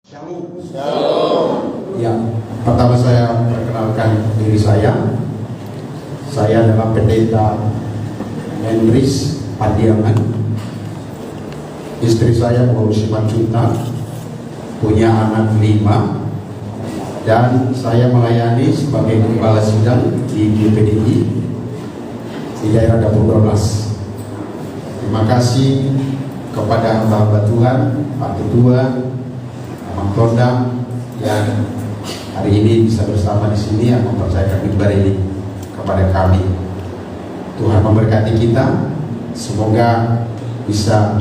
Shalom. Shalom. Ya, pertama saya perkenalkan diri saya. Saya adalah pendeta Hendris Padiangan. Istri saya Paul Simanjunta, punya anak 5, dan saya melayani sebagai gembala sidang di GPDI di daerah Dapur 12. Terima kasih kepada hamba Tuhan, Pak Ketua, Mang Tondang, yang hari ini bisa bersama di sini yang mempercayakan mimbar ini kepada kami. Tuhan memberkati kita, semoga bisa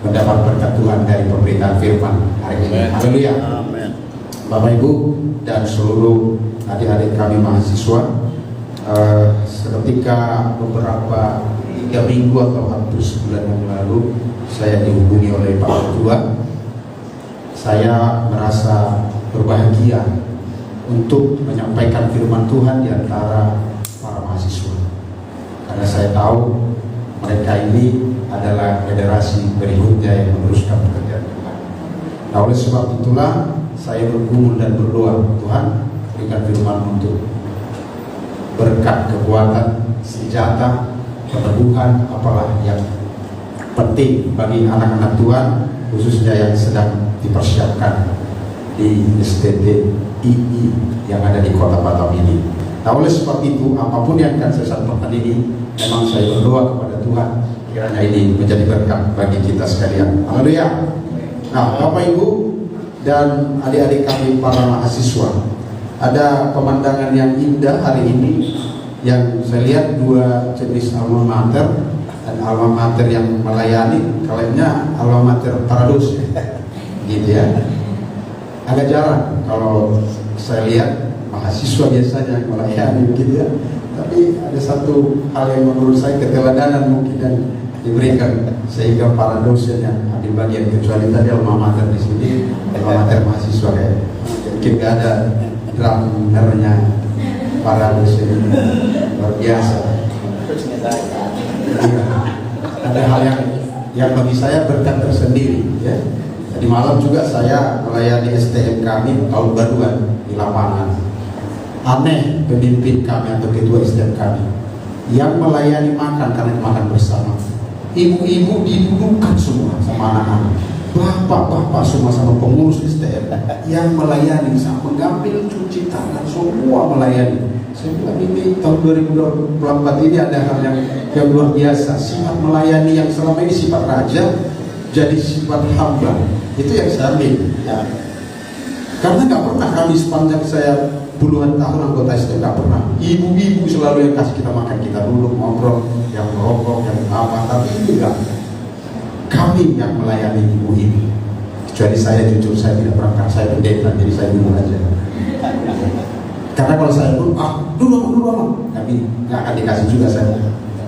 mendapat berkat Tuhan dari pemberitaan firman hari ini. Haleluya. Amin. Bapak Ibu dan seluruh adik-adik kami mahasiswa, seketika beberapa 3 minggu atau hampir sebulan yang lalu saya dihubungi oleh Pak Ketua. Saya merasa berbahagia untuk menyampaikan firman Tuhan di antara para mahasiswa, karena saya tahu mereka ini adalah generasi berikutnya yang meneruskan pekerjaan Tuhan. Nah, oleh sebab itulah saya bergumul dan berdoa, Tuhan berikan firman untuk berkat, kekuatan, senjata, peneguhan, apalah yang penting bagi anak-anak Tuhan, khususnya yang sedang dipersiapkan di STTII yang ada di Kota Batam ini. Nah, oleh sebab itu, apapun yang akan saya sampaikan ini, memang saya berdoa kepada Tuhan kiranya ini menjadi berkat bagi kita sekalian. Haleluya. Nah, Bapak Ibu dan adik-adik kami para mahasiswa, ada pemandangan yang indah hari ini yang saya lihat 2 jenis alma mater, dan alma mater yang melayani, kayaknya alma mater parados gitu ya. Agak jarang kalau saya lihat mahasiswa biasanya yang melayani gitu ya. Tapi ada satu hal yang menurut saya keteladanan mungkin yang diberikan sehingga para dosen yang ambil bagian, kecuali tadi alma mater di sini, alma mater mahasiswa kayak mungkin gak ada drummernya para dosen luar biasa. Ya, ada hal yang bagi saya berkat tersendiri ya. Di malam juga saya melayani STM kami tahun baruan di lapangan. Aneh pemimpin kami atau ketua STM kami yang melayani makan, karena makan bersama. Ibu-ibu didudukkan semua sama anak-anak. Bapak-bapak semua sama pengurus STM yang melayani, sama mengambil cuci tangan, semua melayani. Saya bilang ini tahun 2024 ini ada hal yang luar biasa. Sifat melayani yang selama ini sifat raja jadi sifat hamba. Itu yang saya ambil ya. Karena gak pernah kami sepanjang saya puluhan tahun anggota STM, gak pernah. Ibu-ibu selalu yang kasih kita makan, kita duduk ngobrol, yang merokok, yang apa. Tapi itu enggak. Kami yang melayani ibu-ibu. Kecuali saya, jujur saya tidak pernah, saya pendeta, jadi saya dulu aja. Karena kalau saya pun, dulu kami nggak akan dikasih juga, saya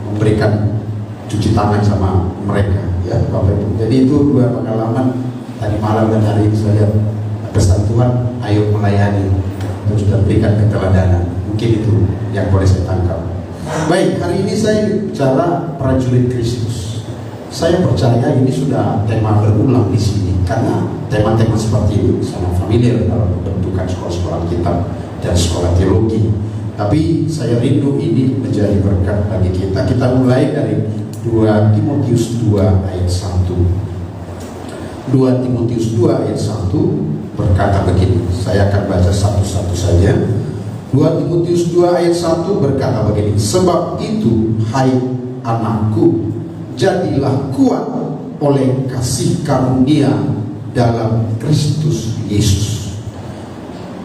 memberikan cuci tangan sama mereka ya Bapak Ibu. Jadi itu 2 pengalaman tadi malam dan hari ini. Saya lihat pesan Tuhan, ayo melayani, terus dan berikan keteladanan. Mungkin itu yang boleh saya tangkap. Baik, hari ini saya bicara prajurit Kristus. Saya percaya ini sudah tema berulang di sini, karena tema-tema seperti ini sangat familiar dalam pembentukan sekolah-sekolah kitab dan sekolah teologi. Tapi saya rindu ini menjadi berkat bagi kita. Kita mulai dari 2 Timotius 2 ayat 1. 2 Timotius 2 ayat 1 berkata begini. Saya akan baca satu-satu saja. 2 Timotius 2 ayat 1 berkata begini. Sebab itu, hai anakku, jadilah kuat oleh kasih karunia dalam Kristus Yesus.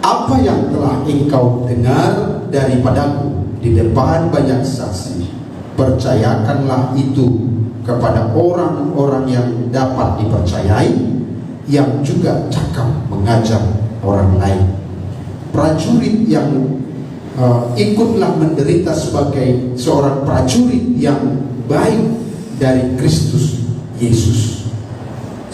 Apa yang telah engkau dengar daripadaku di depan banyak saksi, percayakanlah itu kepada orang-orang yang dapat dipercayai, yang juga cakap mengajar orang lain. Prajurit yang ikutlah menderita sebagai seorang prajurit yang baik dari Kristus Yesus.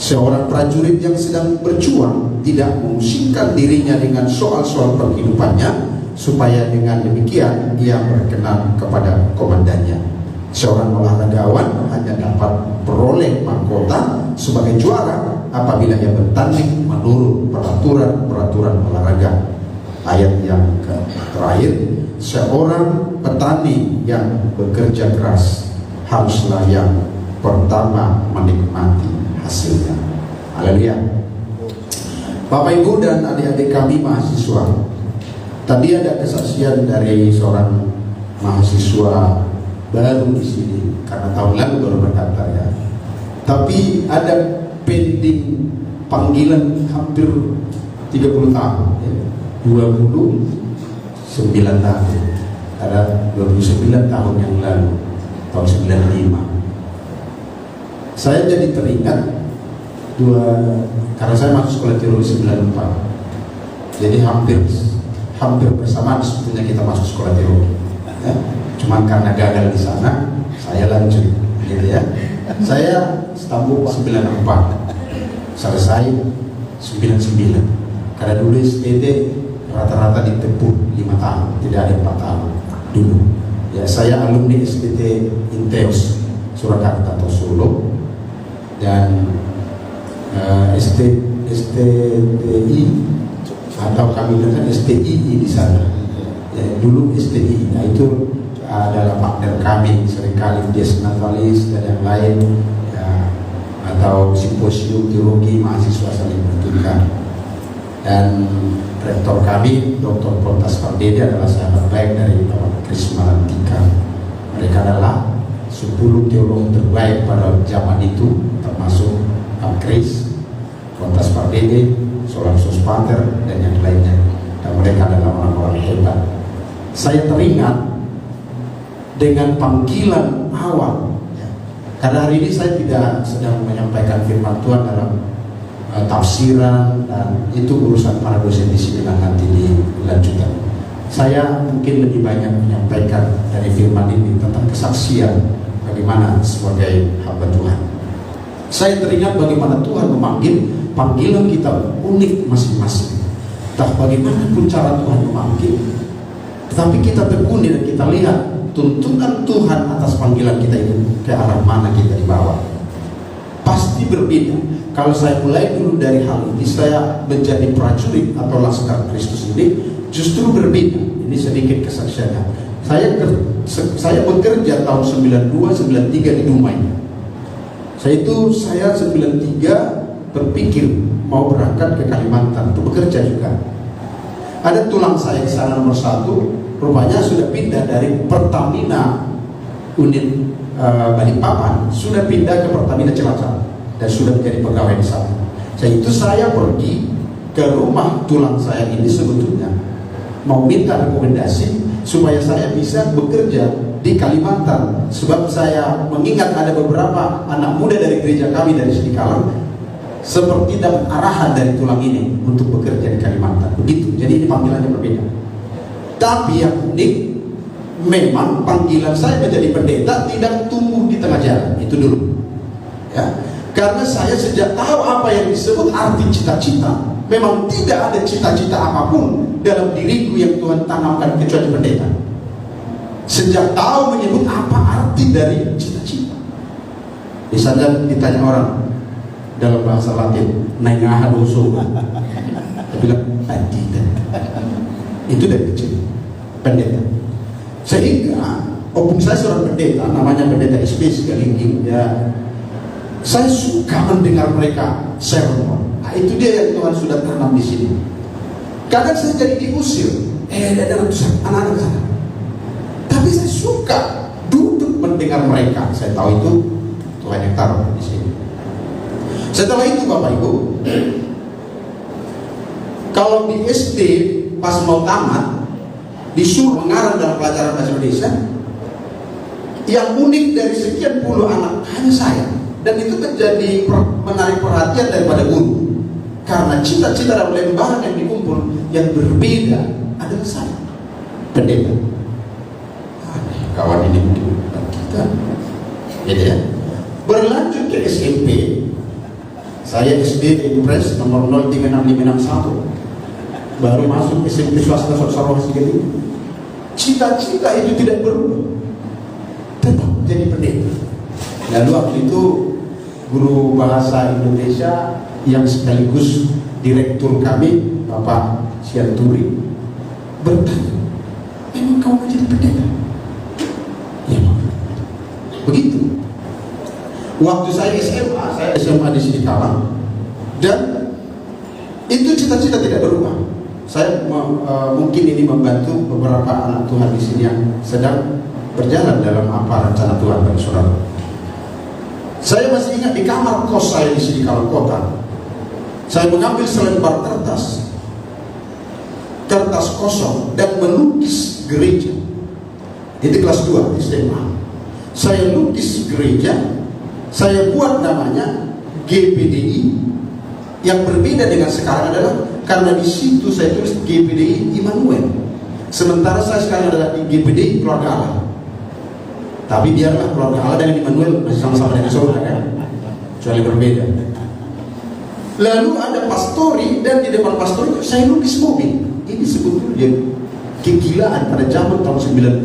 Seorang prajurit yang sedang berjuang tidak memusingkan dirinya dengan soal-soal penghidupannya, supaya dengan demikian ia berkenan kepada komandannya. Seorang olahragawan hanya dapat peroleh mahkota sebagai juara apabila ia bertanding menurut peraturan olahraga. Ayat yang terakhir, seorang petani yang bekerja keras haruslah yang pertama menikmati hasilnya. Haleluya. Bapak Ibu dan adik-adik kami mahasiswa, tadi ada kesaksian dari seorang mahasiswa baru di sini, karena tahun lalu baru berdaftar ya. Tapi ada pending panggilan hampir 30 tahun ya. 29 tahun, ada 29 tahun yang lalu, tahun 95. Saya jadi teringat karena saya masuk sekolah teologi 94, jadi hampir bersamaan sebetulnya kita masuk sekolah teologi ya. Cuman karena gagal di sana, saya lanjut gitu ya. Saya tampuk 94, selesai 99. Karena dulu SPT rata-rata ditempuh 5 tahun, tidak ada 4 tahun dulu. Ya, saya alumni SPT Inteos Surakarta atau Solo, dan STTI atau kami bilang STII di sana. Ya, dulu STI, nah itu adalah partner kami, seringkali dia natalis dan yang lain ya, atau simposium teologi mahasiswa saling bertukar. Dan rektor kami Dr. Pontas Pardede adalah sahabat baik dari Bapak Kris Malantika. Mereka adalah 10 teolog terbaik pada zaman itu, termasuk Pak Kris, Pontas Pardede, Solar Sospater, dan yang lainnya. Dan mereka adalah orang-orang hebat. Saya teringat dengan panggilan awal ya. Karena hari ini saya tidak sedang menyampaikan firman Tuhan dalam tafsiran, dan itu urusan para dosen di sini nanti dilanjutkan. Saya mungkin lebih banyak menyampaikan dari firman ini tentang kesaksian bagaimana sebagai hamba Tuhan. Saya teringat bagaimana Tuhan memanggil, panggilan kita unik masing-masing. Entah bagaimanapun cara Tuhan memanggil, tetapi kita tekuni dan kita lihat tuntunan Tuhan atas panggilan kita itu ke arah mana kita dibawa. Pasti berbeda. Kalau saya mulai dulu dari hal ini, saya menjadi prajurit atau laskar Kristus ini justru berbeda. Ini sedikit kesaksiannya. Saya bekerja tahun 92-93 di Dumai. Saya 93 berpikir mau berangkat ke Kalimantan untuk bekerja juga. Ada tulang saya di sana nomor 1, rupanya sudah pindah dari Pertamina unit Balikpapan, sudah pindah ke Pertamina Cilacap dan sudah menjadi pegawai di sana. Saya pergi ke rumah tulang saya ini sebetulnya mau minta rekomendasi supaya saya bisa bekerja di Kalimantan, sebab saya mengingat ada beberapa anak muda dari gereja kami dari Sidikalang seperti dapat arahan dari tulang ini untuk bekerja di Kalimantan. Begitu. Jadi ini panggilannya berbeda. Tapi yang unik, memang panggilan saya menjadi pendeta tidak tumbuh di tengah jalan. Itu dulu ya. Karena saya sejak tahu apa yang disebut arti cita-cita, memang tidak ada cita-cita apapun dalam diriku yang Tuhan tanamkan kecuali pendeta. Sejak tahu menyebut apa arti dari cita-cita. Misalnya ditanya orang dalam bahasa Latin, nengahan usul, dia bilang tidak. Itu dari kecil, pendeta. Sehingga opung saya seorang pendeta, namanya pendeta SP Segalinggi ya. Saya suka mendengar mereka sermon. Nah, itu dia yang Tuhan sudah tanam di sini. Kadang saya jadi diusir, ada anak-anak sana. Tapi saya suka duduk mendengar mereka. Saya tahu itu Tuhan yang taruh di sini. Setelah itu Bapak Ibu, kalau di SD pas mau tamat disuruh mengarang dalam pelajaran bahasa Indonesia, yang unik dari sekian puluh anak hanya saya. Dan itu menjadi menarik perhatian daripada guru, karena cita-cita dalam lembaran yang dikumpul yang berbeda adalah saya, pendeta. Kawan ini mungkin kita jadi ya. Berlanjut ke SMP, saya SD Impres nomor 036561, baru masuk SMP swasta Sorowasi gitu. Cita-cita itu tidak berubah, tetap jadi pendeta. Lalu waktu itu guru bahasa Indonesia yang sekaligus direktur kami, Bapak Sianturi, bertanya, memang kau mau jadi pendeta? Ya, begitu. Waktu saya SMA di Sidikalang, dan itu cita-cita tidak berubah. Saya mungkin ini membantu beberapa anak Tuhan di sini yang sedang berjalan dalam apa rencana Tuhan bagi saudara. Saya masih ingat di kamar kos saya di Sidikalang Kota, saya mengambil selembar kertas kosong dan melukis gereja. Itu kelas 2 SMA. Saya lukis gereja, saya buat namanya GPDI. Yang berbeda dengan sekarang adalah karena di situ saya tulis GPDI Immanuel, sementara saya sekarang adalah di GPDI Keluarga Allah. Tapi biarlah Keluarga Allah dengan Immanuel masih sama-sama dengan saudara kan, kecuali berbeda. Lalu ada pastori, dan di depan pastori saya lukis mobil. Ini sebetulnya kegilaan pada zaman tahun 91.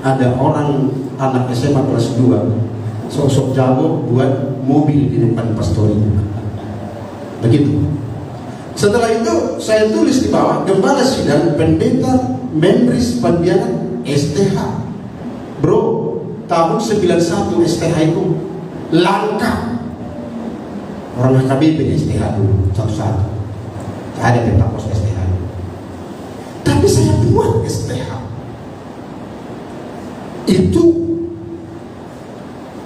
Ada orang anak SMA kelas 2 sosok jago buat mobil di depan pastori. Begitu. Setelah itu saya tulis di bawah, Gembala Sidang Pendeta Membris Pandiangan STH. Bro, tahun 91 STH itu langka. Orang HKBP STH dulu satu-satu. Tak ada Pentakos STH. Tapi saya buat STH. Itu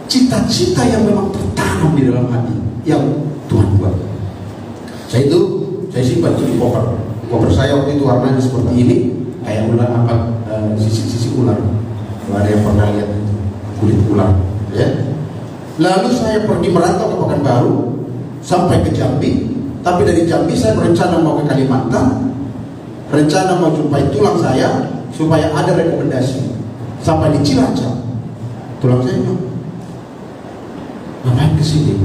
cita-cita yang memang tertanam di dalam hati yang Tuhan buat. Saya simpan itu di koper saya waktu itu, warnanya seperti ini, kayak ular sisi ular. Kalau ada yang pernah lihat kulit ular, ya. Lalu saya pergi merantau ke Pekanbaru sampai ke Jambi, tapi dari Jambi saya berencana mau ke Kalimantan, rencana mau jumpai tulang saya supaya ada rekomendasi. Sampai di Cilacap, tulang saya bilang, ngapain kesini?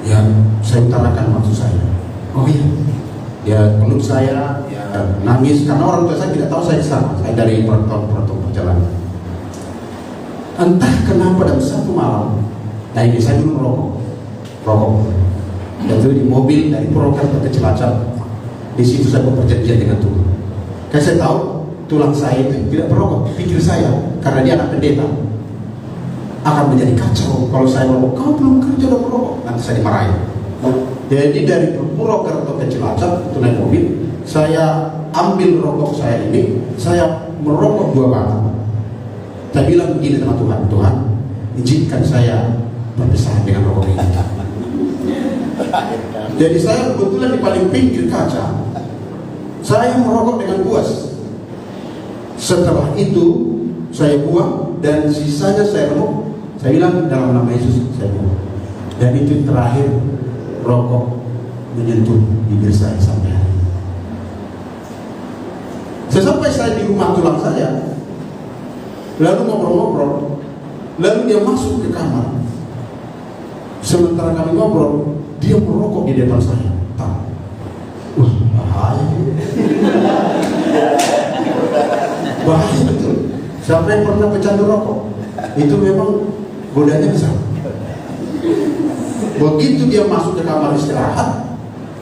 Ya, saya utarakan maksud saya. Oh iya, ya peluk saya, ya nangis karena orang tua saya tidak tahu saya kesana. Saya dari perantau perjalanan. Entah kenapa dalam satu malam, nah ini saya dulu rokok. Dan itu di mobil dari Purwokerto ke Cilacap. Di situ saya berperjanjian dengan Tuhan. Karena saya tahu tulang saya itu tidak merokok. Pikir saya, karena dia anak pendeta, akan menjadi kacau kalau saya merokok. Kau belum kerja udah merokok, nanti saya dimarahin. Jadi dari Purwokerto ke Cilacap itu naik mobil, saya ambil rokok saya ini, saya merokok 2 batang. Saya bilang begini sama Tuhan, Tuhan, izinkan saya berpisah dengan rokok ini. Jadi saya kebetulan di paling pinggir kaca, saya merokok dengan puas. Setelah itu saya buang dan sisanya saya remuk. Saya bilang dalam nama Yesus saya buang. Dan itu terakhir rokok menyentuh bibir saya sampai hari ini. Sesampai saya di rumah tulang saya, lalu ngobrol-ngobrol, lalu dia masuk ke kamar. Sementara kami ngobrol, dia merokok di depan saya. Wah, bahaya. Bahaya betul. Siapa yang pernah pecandu rokok, itu memang godanya besar. Begitu dia masuk ke kamar istirahat,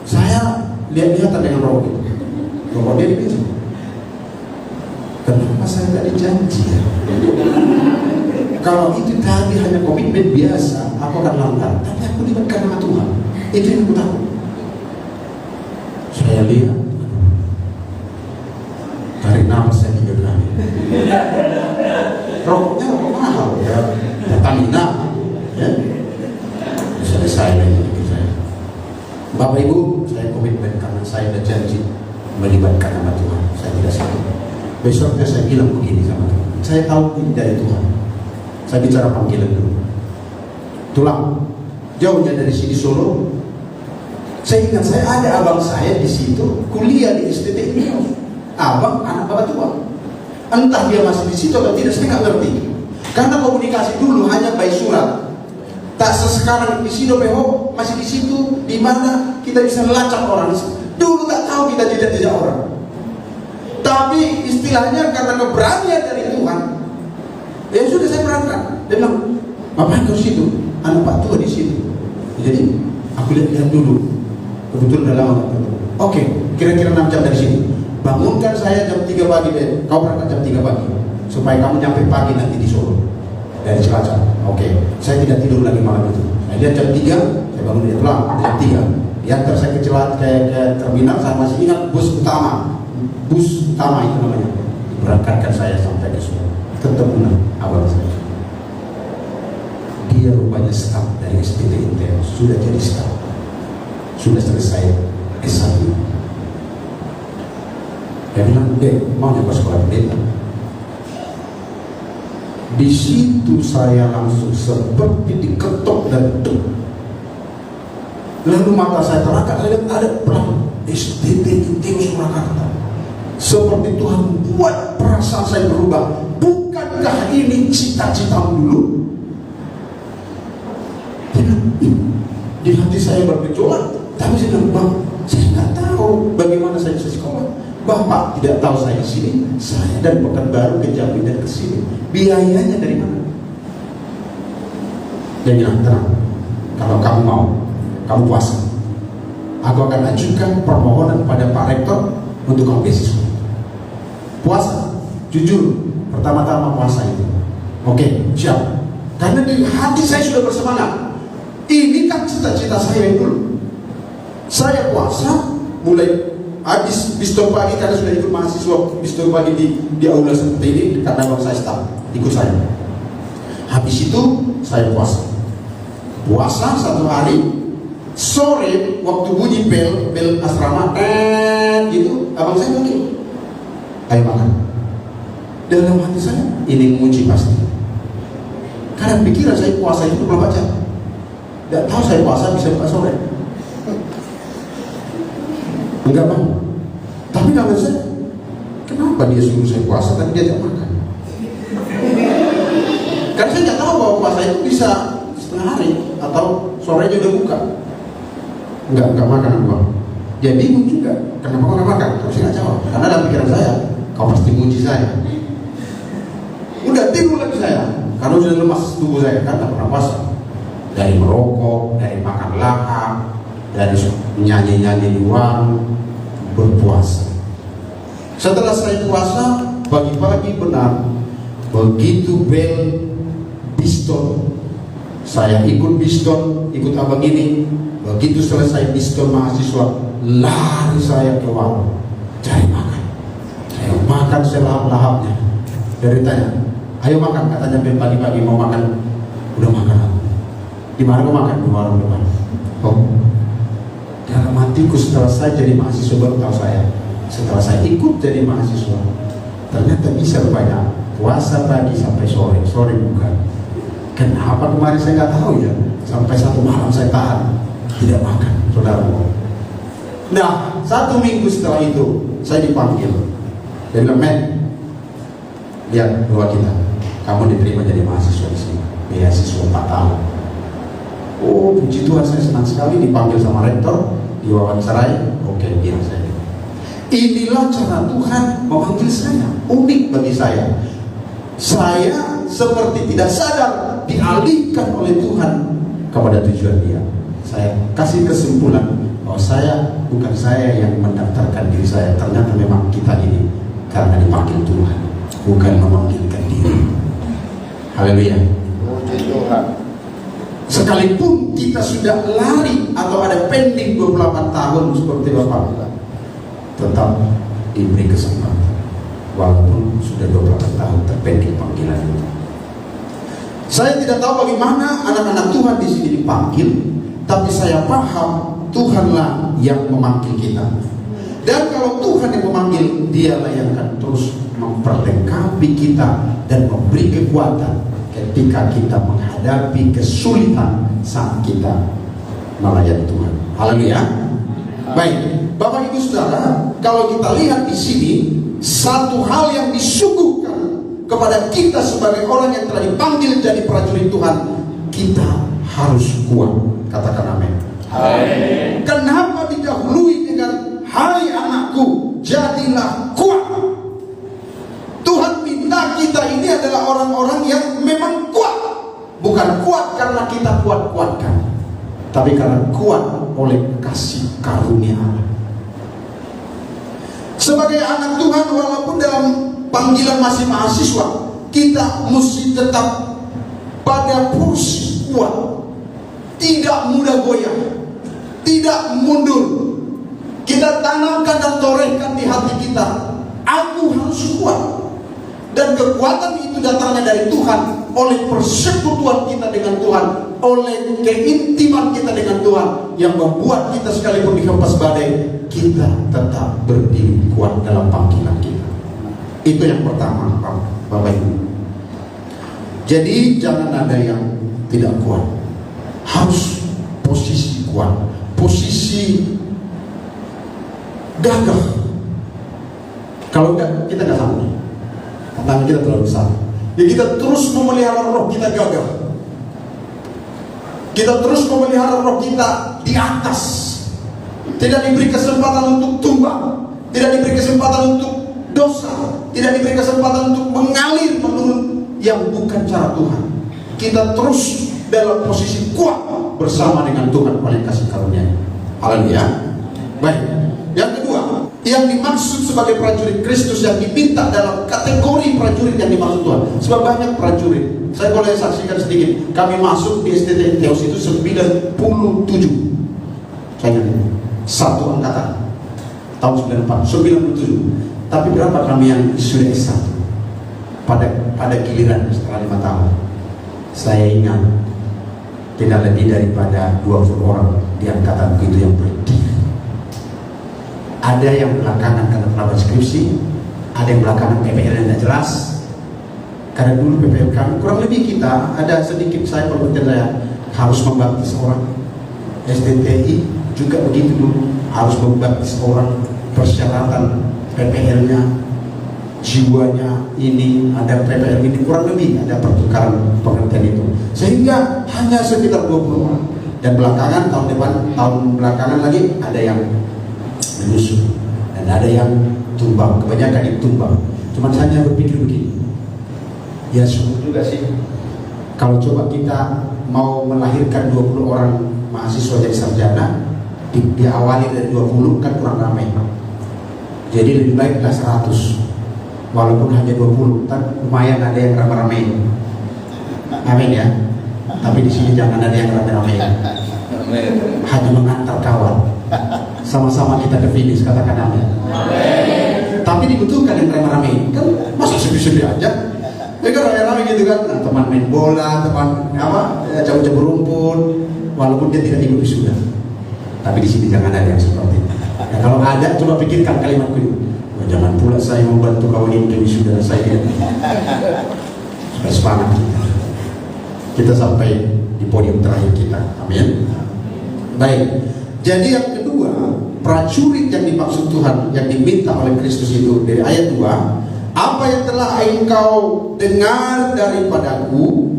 saya lihat-lihatan dengan rokok itu. Rokok dia dipicu. Kenapa saya tidak dijanji ya? Kalau itu tadi hanya komitmen biasa, aku akan langgar. Tapi aku libatkan nama Tuhan. Itu yang aku tahu. Saya lihat, tarik nafas saya 3 kali. Rokoknya rokok mahal ya, Pertamina, ya. Selesai lagi saya. Bapak Ibu, saya komitmen karena saya ada janji melibatkan nama Tuhan. Saya tidak salah. Besoknya saya bilang begini sama Tuhan. Saya tahu ini dari Tuhan. Saya bicara panggilan dulu. Tulang, jauhnya dari sini Solo. Saya ingat saya ada abang saya di situ kuliah di STT. Abang anak bapak tua. Entah dia masih di situ atau tidak, saya nggak ngerti. Karena komunikasi dulu hanya by surat. Tak sesekarang di sini PO masih di situ, di mana kita bisa melacak orang. Dulu tak tahu kita jejak orang. Tapi istilahnya karena keberanian dari Tuhan, ya sudah saya berangkat. Dia bilang, ngapain kau situ? Anak Pak tua di situ. Jadi aku lihat dulu, kebetulan udah lama nggak ketemu. Oke, kira-kira 6 jam dari sini. Bangunkan saya jam 3 pagi, kau berangkat jam 3 pagi, supaya kamu nyampe pagi nanti di Solo dari Cilacap. Oke, saya tidak tidur lagi malam itu. Nah, dia jam 3, saya bangun dia pulang jam 3. Diantar saya ke Cilacap, ke terminal. Saya masih ingat bus utama itu namanya. Berangkatkan saya sampai ke Solo. Tetap benar abang saya. Dia rupanya staf dari SPT Intel, sudah jadi staf, sudah selesai S1. Dia bilang, mau nyoba sekolah pendeta. Di situ saya langsung seperti diketok dan duk. Lalu mata saya terangkat, saya lihat ada pelang STT Intel Surakarta. Seperti Tuhan buat perasaan saya berubah. Bukankah ini cita-citamu dulu? Di hati saya bergejolak, tapi saya bilang, Bang, saya nggak tahu bagaimana saya bisa sekolah. Bapak tidak tahu saya di sini, saya dan Pekanbaru ke Jambi dan ke sini. Biayanya dari mana? Dia bilang, tenang, kalau kamu mau, kamu puasa. Aku akan ajukan permohonan pada Pak Rektor untuk kamu beasiswa. Puasa, jujur, pertama-tama puasa itu. Oke, siap. Karena di hati saya sudah bersemangat. Ini kan cita-cita saya yang dulu. Saya puasa, mulai habis bisdom pagi karena sudah ikut mahasiswa bisdom pagi di aula seperti ini karena bang saya staf, ikut saya. Habis itu saya puasa. Puasa 1 hari, sore waktu bunyi bel asrama, gitu, abang saya panggil, ayo makan. Dalam hati saya, ini menguji pasti. Karena pikiran saya puasa itu belum baca. Tidak tahu saya puasa bisa buka sore. Enggak bang. Tapi dalam saya, kenapa dia suruh saya puasa tapi dia tidak makan? Karena saya tidak tahu bahwa puasa itu bisa setengah hari atau sorenya udah buka. Enggak makan bang. Dia bingung juga. Kenapa kau nggak makan? Terus saya nggak jawab. Karena dalam pikiran saya, kau pasti muji saya. Udah tidur lagi saya. Karena sudah lemas tubuh saya kan tak pernah puasa. Dari merokok, dari makan lahap, dari nyanyi-nyanyi di warung, berpuasa. Setelah saya puasa, pagi-pagi benar, begitu bel bisdom, saya ikut bisdom, ikut abang ini. Begitu selesai bisdom mahasiswa, lari saya ke warung, cari makan. Saya makan selahap-lahapnya. Dari tanya, ayo makan, katanya bel pagi-pagi mau makan, udah makan aku. Di mana kau makan? Di warung depan. Oh, dalam hatiku setelah saya jadi mahasiswa baru tahu saya. Setelah saya ikut jadi mahasiswa, ternyata bisa rupanya puasa pagi sampai sore bukan. Kenapa kemarin saya nggak tahu ya? Sampai 1 malam saya tahan tidak makan, saudara. Nah, 1 minggu setelah itu saya dipanggil. Dia bilang, men, lihat doa kita, kamu diterima jadi mahasiswa di sini, beasiswa 4 tahun. Oh, puji Tuhan, saya senang sekali dipanggil sama rektor, diwawancarai. Oke, biar saya. Inilah cara Tuhan memanggil saya. Unik bagi saya. Saya seperti tidak sadar dialihkan oleh Tuhan kepada tujuan dia. Saya kasih kesimpulan bahwa bukan saya yang mendaftarkan diri saya. Ternyata memang kita ini karena dipanggil Tuhan, bukan memanggilkan diri. Haleluya. Puji Tuhan. Sekalipun kita sudah lari atau ada pending 28 tahun seperti Bapak bilang, tetap diberi kesempatan walaupun sudah 28 tahun terpending panggilan itu. Saya tidak tahu bagaimana anak-anak Tuhan di sini dipanggil, tapi saya paham Tuhanlah yang memanggil kita. Dan kalau Tuhan yang memanggil, Dialah yang akan terus memperlengkapi kita dan memberi kekuatan ketika kita menghadapi kesulitan saat kita melayani Tuhan. Haleluya. Baik, Bapak Ibu Saudara, kalau kita lihat di sini, satu hal yang disuguhkan kepada kita sebagai orang yang telah dipanggil jadi prajurit Tuhan, kita harus kuat. Katakan amin. Amin. Kenapa didahului dengan hai anakku, jadilah kuat? Tuhan minta kita ini adalah orang-orang yang memang kuat, bukan kuat karena kita kuat-kuatkan. tapi karena kuat oleh kasih karunia Allah. Sebagai anak Tuhan, walaupun dalam panggilan masih mahasiswa, kita mesti tetap pada posisi kuat, tidak mudah goyah, tidak mundur. Kita tanamkan dan torehkan di hati kita, aku harus kuat. Dan kekuatan itu datangnya dari Tuhan, oleh persekutuan kita dengan Tuhan, oleh keintiman kita dengan Tuhan, yang membuat kita sekalipun dihempas badai, kita tetap berdiri kuat dalam panggilan kita. Itu yang pertama, Bapak Ibu. Jadi jangan ada yang tidak kuat, harus posisi kuat, posisi gagah. Kalau enggak, kita nggak sanggup. Tangan kita terlalu besar. Ya, kita terus memelihara roh kita gagah. Kita terus memelihara roh kita di atas. Tidak diberi kesempatan untuk tumbang, tidak diberi kesempatan untuk dosa, tidak diberi kesempatan untuk mengalir menurut yang bukan cara Tuhan. Kita terus dalam posisi kuat bersama dengan Tuhan oleh kasih karunia. Haleluya. Baik. Yang kedua, yang dimaksud sebagai prajurit Kristus, yang diminta dalam kategori prajurit yang dimaksud Tuhan. Sebab banyak prajurit. Saya boleh saksikan sedikit. Kami masuk di STT Teos itu 97. Saya ingat, satu angkatan tahun 97. Tapi berapa kami yang sudah S1 pada giliran setelah 5 tahun? Saya ingat tidak lebih daripada 20 orang di angkatan itu yang berdiri. Ada yang belakangan karena pelabuhan skripsi, ada yang belakangan PPL yang tidak jelas. Karena dulu PPL kami kurang lebih kita ada sedikit, saya perhatian saya harus membaptis orang. STTI juga begitu dulu, harus membaptis orang, persyaratan PPL-nya, jiwanya ini, ada PPL ini, kurang lebih ada pertukaran pengertian itu. Sehingga hanya sekitar 20 orang. Dan belakangan tahun belakangan lagi ada yang menyusul dan ada yang tumbang, kebanyakan yang tumbang. Cuma saya berpikir begini, ya syukur juga sih kalau coba kita mau melahirkan 20 orang mahasiswa jadi sarjana, diawali dari 20 kan kurang ramai. Jadi lebih baiklah 100, walaupun hanya 20, kan lumayan ada yang ramai-ramai. Amin ya. Tapi di sini jangan ada yang ramai-ramai, hanya mengantar kawan. Sama-sama kita ke finish, katakan amin. Tapi dibutuhkan yang ramai-ramai. Kan masa sepi-sepi aja. Ya kan ramai-ramai gitu kan. Nah, teman main bola, teman cabut-cabut rumput, walaupun dia tidak ikut wisuda. Tapi di sini jangan ada yang seperti itu. Ya, kalau ada, coba pikirkan kalimatku itu. Oh, jangan pula saya membantu kawan ini ke wisuda saya. Supaya semangat kita sampai di podium terakhir kita. Amin. Baik. Jadi yang kedua, prajurit yang dimaksud Tuhan, yang diminta oleh Kristus itu dari ayat 2, apa yang telah engkau dengar daripadaku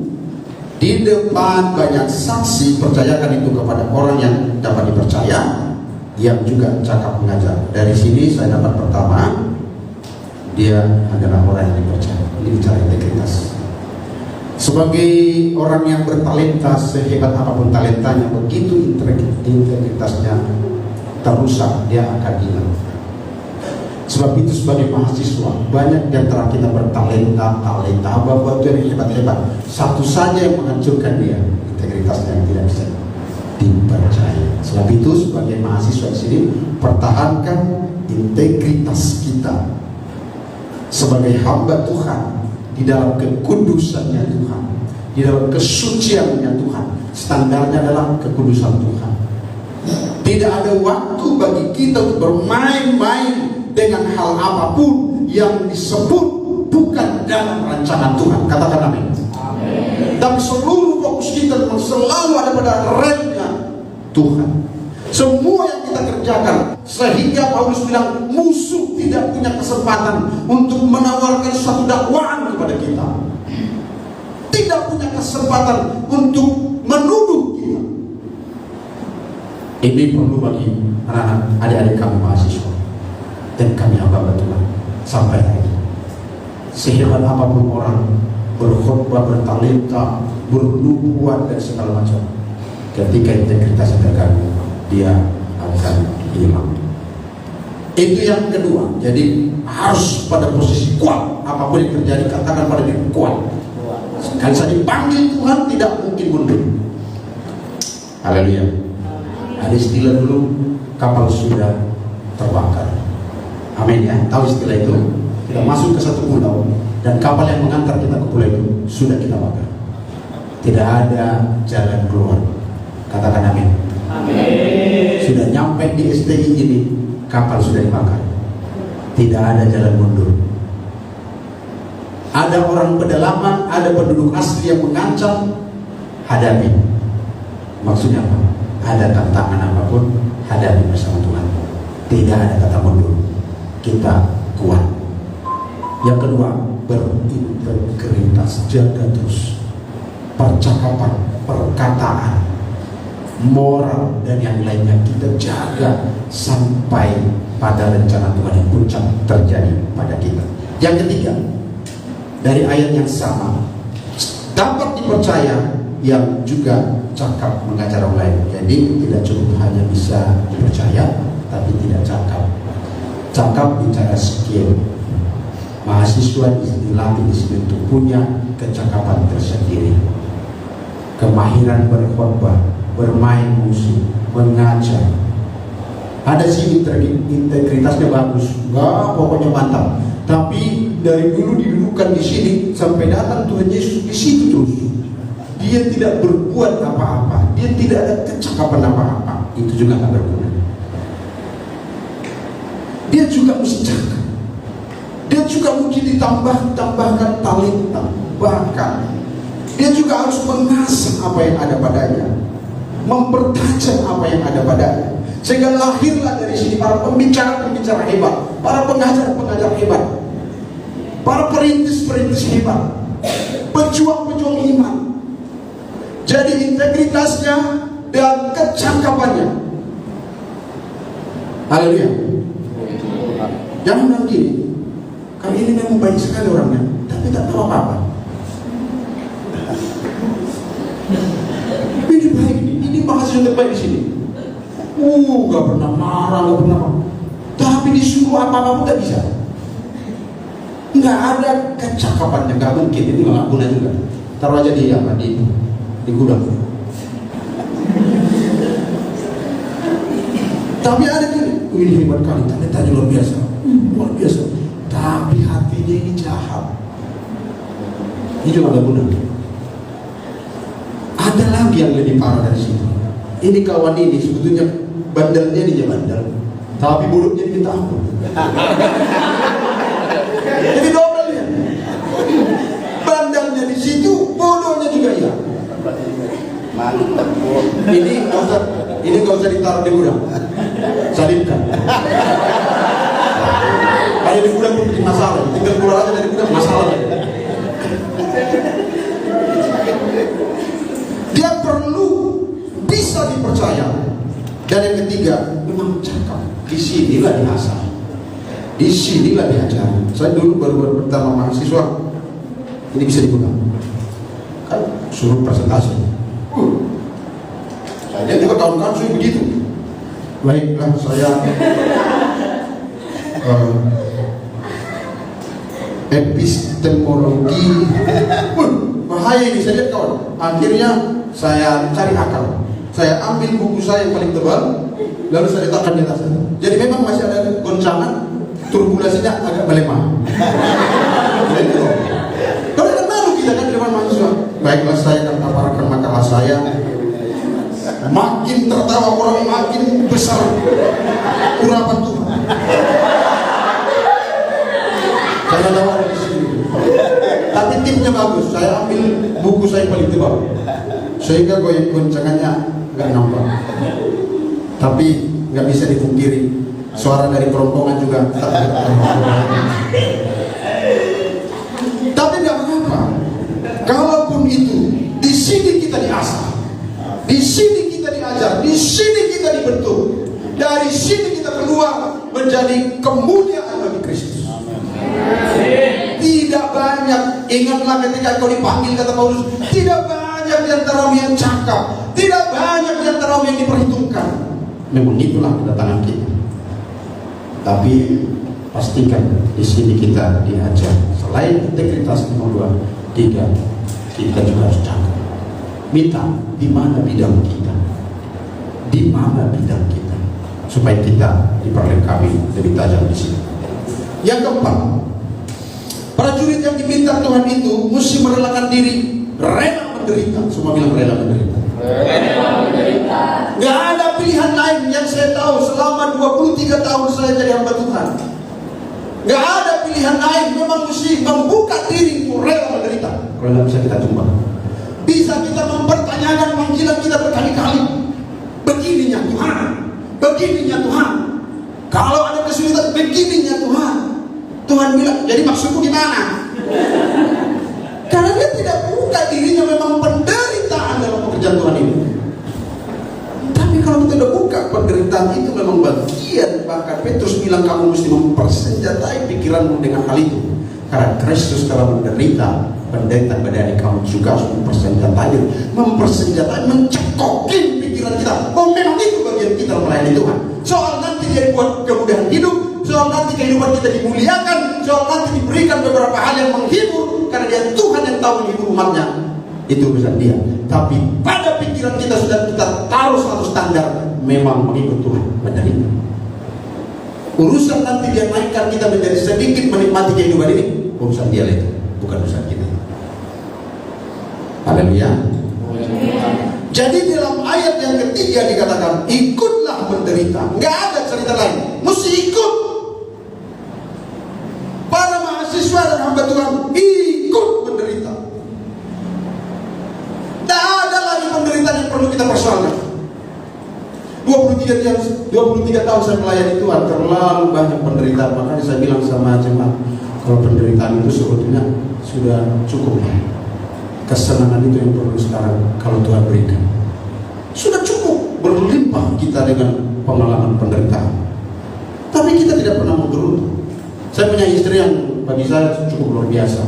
di depan banyak saksi, percayakan itu kepada orang yang dapat dipercaya, yang juga cakap mengajar. Dari sini saya dapat pertama, dia adalah orang yang dipercaya. Ini bicara integritas. Sebagai orang yang bertalenta, sehebat apapun talentanya, begitu integritasnya terusak, dia akan hilang. Sebab itu sebagai mahasiswa, banyak di antara kita bertalenta, apa-apa itu yang hebat-hebat. Satu saja yang menghancurkan dia, integritasnya yang tidak bisa dipercaya. Sebab itu sebagai mahasiswa di sini, pertahankan integritas kita sebagai hamba Tuhan, di dalam kekudusannya Tuhan, di dalam kesuciannya Tuhan. Standarnya adalah kekudusan Tuhan. Tidak ada waktu bagi kita untuk bermain-main dengan hal apapun yang disebut bukan dalam rancangan Tuhan. Katakan amin. Dan seluruh fokus kita selalu ada pada remnya Tuhan. Semua yang kita kerjakan, sehingga Paulus bilang musuh tidak punya kesempatan untuk menawarkan suatu dakwaan kepada kita, tidak punya kesempatan untuk menuduh kita. Ini perlu bagi anak-anak, adik-adik kami mahasiswa dan kami hamba Tuhan sampai hari ini. Sehebat apapun orang berkhotbah, bertalenta, bernubuat dan segala macam, Ketika integritas terganggu, dia akan hilang. Itu yang kedua. Jadi harus pada posisi kuat. Apapun yang terjadi, katakan pada diri kuat. Sekali saya dipanggil Tuhan, tidak mungkin mundur. Haleluya. Ada istilah dulu, kapal sudah terbakar. Amin ya. Tahu istilah itu? Kita masuk ke satu pulau dan kapal yang mengantar kita ke pulau itu sudah kita bakar. Tidak ada jalan keluar. Katakan amin. Amin. Sudah nyampe di STI ini, kapal sudah dibakar. Tidak ada jalan mundur. Ada orang pedalaman, ada penduduk asli yang mengancam, hadapi. Maksudnya apa? Ada tantangan apapun, hadapi bersama Tuhan. Tidak ada kata mundur. Kita kuat. Yang kedua, berintegritas, jaga terus percakapan, perkataan, moral dan yang lainnya kita jaga sampai pada rencana Tuhan yang puncak terjadi pada kita. Yang ketiga, dari ayat yang sama, dapat dipercaya yang juga cakap mengajar orang lain. Jadi tidak cukup hanya bisa dipercaya, tapi tidak cakap. Cakap bicara skill. Mahasiswa dilatih di sini untuk punya kecakapan tersendiri, kemahiran berkhotbah, bermain musik, mengajar. Ada sih integritasnya bagus, wah pokoknya mantap. Tapi dari dulu didudukan di sini sampai datang Tuhan Yesus di situ terus. Dia tidak berbuat apa-apa, dia tidak ada kecakapan apa-apa. Itu juga tak berguna. Dia juga mesti cakap. Dia juga mungkin tambahkan talenta, bahkan dia juga harus mengasah apa yang ada padanya, mempertajam apa yang ada padanya, sehingga lahirlah dari sini para pembicara-pembicara hebat, para pengajar-pengajar hebat, para perintis-perintis hebat, pejuang-pejuang iman. Jadi integritasnya dan kecakapannya. Haleluya. Jangan bilang gini, kami ini memang baik sekali orangnya, tapi tak tahu apa-apa. Ini baik, ini mahasiswa terbaik di sini. Gak pernah marah, gak pernah apa. Tapi disuruh apa-apa pun gak bisa. Nggak ada kecakapannya, nggak mungkin. Itu nggak guna juga. Taruh aja di gudang. Tapi ada ini hebat kali, talentanya luar biasa, luar biasa. Tapi hatinya ini jahat. Ini juga nggak guna. Ada lagi yang lebih parah dari situ. Ini kawan ini sebetulnya bandelnya dia bandel, tapi mulutnya minta ampun. Jadi dobelnya. Bandelnya di situ, bodohnya juga iya. Mantap. Ini nggak usah ditaruh di gudang. Salibkan. Kalau di gudang pun bikin masalah. Tinggal keluar aja dari gudang masalah. Dia perlu bisa dipercaya. Dan yang ketiga, memang cakap. Disinilah diasah, disinilah diajar. Saya dulu baru pertama mahasiswa, ini bisa dipegang. Kan suruh presentasi. Saya juga tahun-tahun sudah begitu. Baiklah, saya epistemologi. Bahaya ini, saya lihat kawan. Akhirnya saya cari akal. Saya ambil buku saya yang paling tebal, lalu saya letakkan di atas. Jadi memang masih ada goncangan, turbulasinya agak melemah. Kalau kan malu kita kan di depan mahasiswa. Baiklah, saya akan paparkan makalah saya. Makin tertawa orang, makin besar urapan Tuhan. Saya tahu ada di sini. Tapi tipnya bagus. Saya ambil buku saya paling tebal, sehingga goncangannya nggak nampak. Tapi nggak bisa dipungkiri, suara dari kerombongan juga tapi nggak mengapa. Kalaupun itu, di sini kita diasah, di sini kita diajar, di sini kita dibentuk, dari sini kita keluar menjadi kemuliaan bagi Kristus. Tidak banyak, ingatlah ketika kau dipanggil, kata Paulus, tidak banyak di antaramu yang cakap, tidak banyak kalau yang diperhitungkan, memang itulah kedatangan kita. Tapi pastikan di sini kita diajar selain integritas nomor 2, 3, kita juga harus jaga. Minta di mana bidang kita, di mana bidang kita, supaya kita diperlengkapi lebih tajam di sini. Yang keempat, prajurit yang diminta Tuhan itu mesti merelakan diri, rela menderita. Semua bilang rela menderita. Rela menderita. Gak ada pilihan lain yang saya tahu selama 23 tahun saya jadi hamba Tuhan. Gak ada pilihan lain, memang mesti membuka diri untuk rela menderita. Kalau tidak bisa kita tumbang. Bisa kita mempertanyakan panggilan kita berkali-kali. Begininya Tuhan, begininya Tuhan. Kalau ada kesulitan, begininya Tuhan. Tuhan bilang, jadi maksudmu gimana? Karena dia tidak buka dirinya, memang penderitaan dalam pekerjaan Tuhan ini. Tapi kalau kita sudah buka penderitaan itu memang bagian, bahkan Petrus bilang kamu mesti mempersenjatai pikiranmu dengan hal itu. Karena Kristus telah menderita, penderitaan badani kamu juga harus mempersenjatai, mencekokin pikiran kita. Oh memang itu bagian kita melayani Tuhan. Soal nanti jadi buat kemudahan hidup, soal nanti kehidupan kita dimuliakan, soal nanti diberikan beberapa hal yang menghibur, karena dia Tuhan yang tahu menghibur umatnya. Itu urusan dia. Tapi pada pikiran kita sudah kita taruh suatu standar, memang mengikut Tuhan menderita. Urusan nanti dia naikkan kita menjadi sedikit menikmati kehidupan ini, urusan dia itu, bukan urusan kita. Haleluya. Jadi dalam ayat yang ketiga dikatakan ikutlah menderita. Nggak ada cerita lain, mesti ikut. Para mahasiswa dan hamba Tuhan ikut menderita. Tak ada lagi penderitaan yang perlu kita persoalkan. 23 tahun saya melayani Tuhan, terlalu banyak penderitaan. Makanya saya bilang sama jemaat, kalau penderitaan itu sebetulnya sudah cukup. Kesenangan itu yang perlu sekarang kalau Tuhan berikan. Sudah cukup berlimpah kita dengan pengalaman penderitaan. Tapi kita tidak pernah menggerutu. Saya punya istri yang bagi saya cukup luar biasa.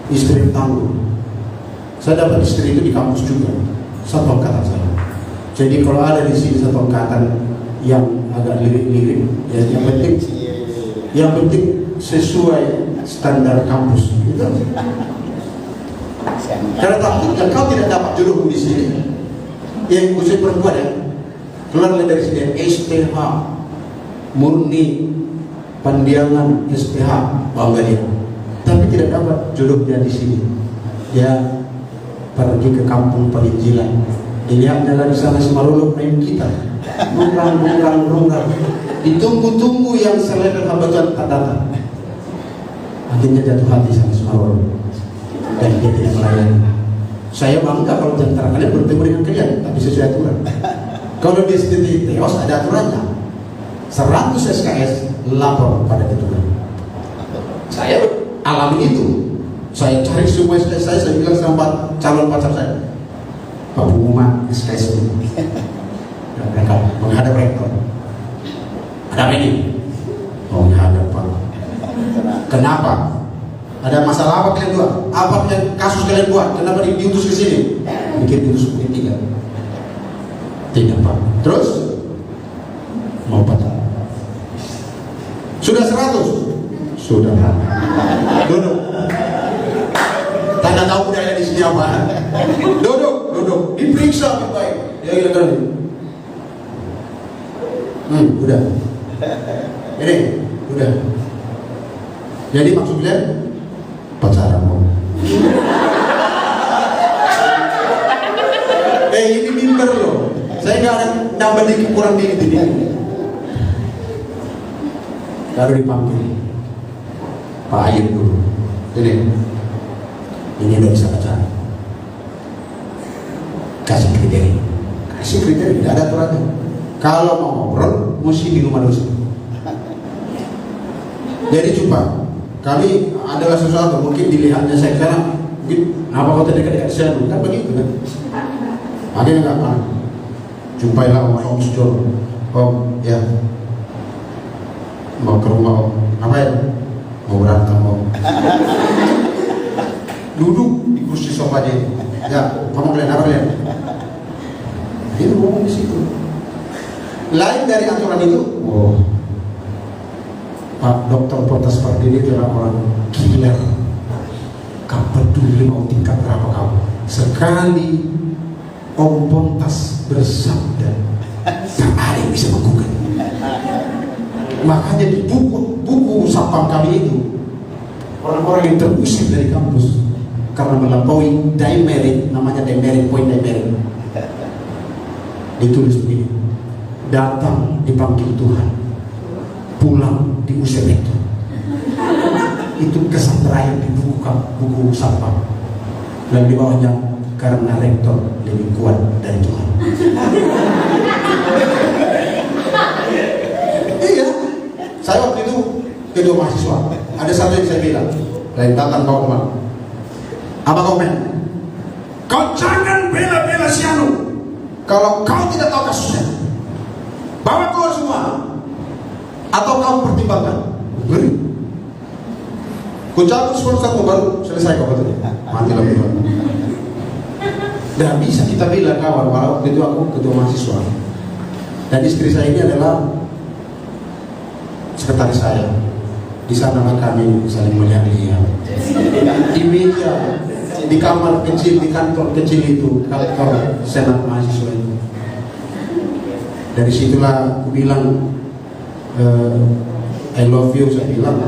Istri tangguh. Saya dapat istri itu di kampus juga, satu angkatan saya. Jadi kalau ada di sini satu angkatan yang agak lirik-lirik, ya yang penting sesuai standar kampus. Gitu. Karena takutnya kau tidak dapat jodohmu di sini. Yang khusus perempuan ya, keluar dari sini STH, murni pandiangan STH, bangga dia. Tapi tidak dapat jodohnya di sini. Dia pergi ke kampung penginjilan. Dilihat jalan di sana Semaruluk main kita, runggang. Ditunggu-tunggu yang selevel hamba Tuhan tak datang. Akhirnya jatuh hati sama Semaruluk. Dan dia tidak melayani. Saya bangga kalau tentara kalian bertemu dengan kalian, tapi sesuai aturan. Kalau di SDT Teos ada aturannya. 100 SKS lapor pada ketua. Saya alami itu. Saya cari semua SKS saya bilang sama calon pacar saya, Pak Buma SKS itu. Mereka menghadap rektor. Ada apa ini? Oh menghadap Pak. Kenapa? Ada masalah apa kalian dua? Apa yang kasus kalian buat? Kenapa diutus ke sini? Bikin diutus politik kan? Tidak Pak. Terus mau pacar? Sudah 100? Sudah. Duduk. Tanda tahu budaya di sini apa? Duduk. Diperiksa baik. Ya kira-kira. Udah. Ini, udah. Jadi maksudnya pacaranmu. Ini mimbar loh. Saya nggak ada nambah dikit kurang dikit ini. Lalu dipanggil Pak Ayub dulu. Ini udah bisa pacaran. Kasih kriteria, tidak ada aturannya. Kalau mau ngobrol, mesti di rumah dosen. Jadi coba, kami adalah sesuatu, mungkin dilihatnya saya sana, mungkin apa kau dekat-dekat saya dulu, kan begitu kan? Ada yang nggak paham. Jumpailah Om Sejol, Om ya, mau ke rumah Om, ngapain? Mau berantem Om. Duduk di kursi sofa aja. Ya, kamu kalian apa kalian? Ini ngomong di Lain dari aturan itu. Oh, Pak Dokter Pontas Pardede adalah orang killer. Kau peduli mau tingkat berapa kau? Sekali Om Pontas bersabda, tak ada yang bisa menggugat. Makanya di buku sapam kami itu, orang-orang yang terusir dari kampus karena melampaui demerit, namanya demerit, poin demerit, ditulis begini: datang dipanggil Tuhan, pulang diusir itu. Itu kesan terakhir di buku sapam. Dan di bawahnya, karena rektor lebih kuat dari Tuhan. Iya, saya waktu itu kedua mahasiswa. Ada satu yang saya bilang, lain datang kau kemana? Apa kau men? Kau jangan bela-bela si Anu. Kalau kau tidak tahu kasusnya, bawa keluar semua. Atau kau pertimbangkan. Beri. Ku cabut sponsor baru selesai kau katanya. Mati lagi. Dan bisa kita bilang kawan, walau itu aku ketua mahasiswa. Dan istri saya ini adalah sekretaris saya. Di sana kami saling melihat-lihat. Di meja, di kamar kecil, di kantor kecil itu, kantor senat mahasiswa itu. Dari situlah aku bilang, I love you, saya bilang.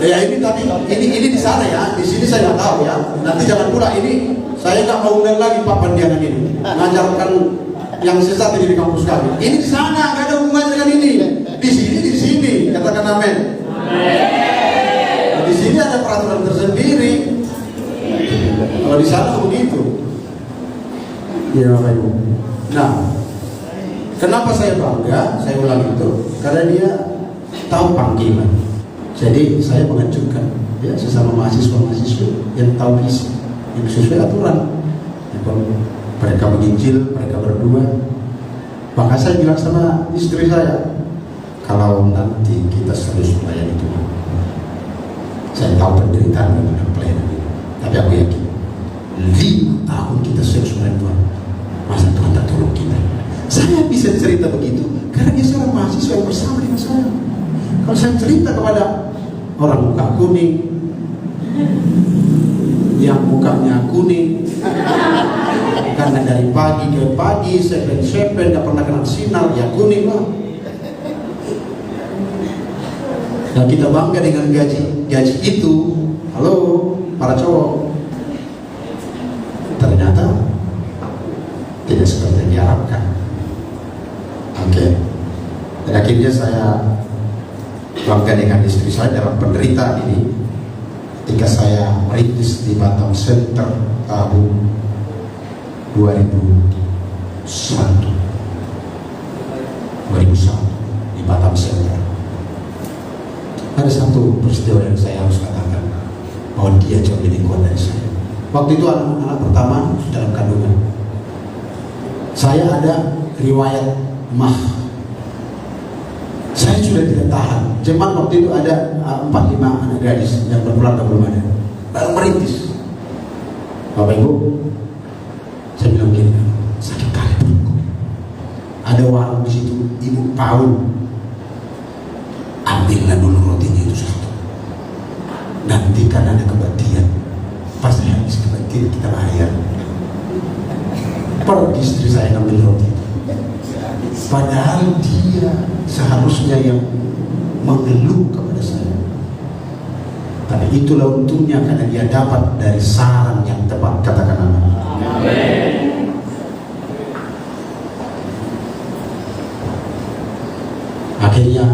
Ya ini tadi, ini di sana ya, di sini saya nggak tahu ya. Nanti jangan pula ini saya nggak mau undang lagi Pak Pandiangan ini mengajarkan yang sesat ini di kampus kami. Ini di sana, nggak ada hubungannya dengan ini. Di sini, katakan amin. Di sini ada peraturan tersendiri. Kalau di sana begitu. Ya, Ibu. Nah, kenapa saya bangga? Saya ulang itu karena dia tahu panggilan. Jadi saya mengajukan ya sesama mahasiswa-mahasiswa yang tahu visi, yang sesuai aturan. Ya, mereka menginjil, mereka berdua. Maka saya bilang sama istri saya, kalau nanti kita serius melayani Tuhan, saya tahu penderitaan dan pelayanan ini, tapi aku yakin 5 tahun kita serius melayani Tuhan, masa Tuhan tak tolong kita. Saya bisa cerita begitu karena dia seorang mahasiswa yang bersama dengan saya. Kalau saya cerita kepada orang muka kuning, yang mukanya kuning, karena dari pagi ke pagi, sepen-sepen, gak pernah kena sinar, ya kuning lah. Dan kita bangga dengan gaji itu. Halo, para cowok. Ternyata tidak seperti yang diharapkan. Oke. Dan akhirnya saya bangga dengan istri saya dalam penderitaan ini ketika saya merintis di Batam Center tahun 2001 di Batam Center. Ada satu peristiwa yang saya harus katakan bahwa dia jauh lebih kuat dari saya. Waktu itu anak pertama dalam kandungan. Saya ada riwayat mah. Saya sudah tidak tahan. Cuman waktu itu ada 4-5 anak gadis yang berkeluarga belum ada. Baru merintis. Bapak Ibu, saya bilang gini, sakit kali perutku. Ada warung di situ, Ibu Paul, ambillah dulu rotinya itu satu. Nanti kan ada kebaktian. Pas habis kebaktian kita bayar. Pergi istri saya ngambil roti itu. Padahal dia seharusnya yang mengeluh kepada saya. Tapi itulah untungnya karena dia dapat dari saran yang tepat. Katakan amin. Akhirnya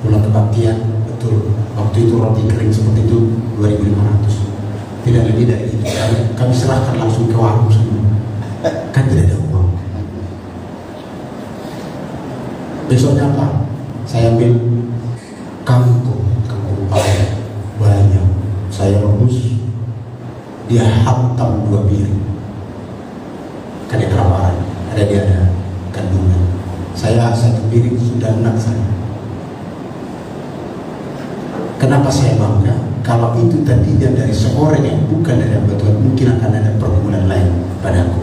pulang kebaktian, betul. Waktu itu roti kering seperti itu 2.500. Tidak lebih dari itu. Kami serahkan langsung ke warung semua. Kan tidak ada uang. Besoknya apa? Saya ambil kangkung banyak. Saya rebus, dia hantam 2 piring. Kan ada kelaparan, dia ada kandungan. Saya 1 piring sudah enak saya. Kenapa saya bangga? kalau itu tadinya dari seorang yang bukan dari hamba Tuhan, mungkin akan ada pergumulan lain padaku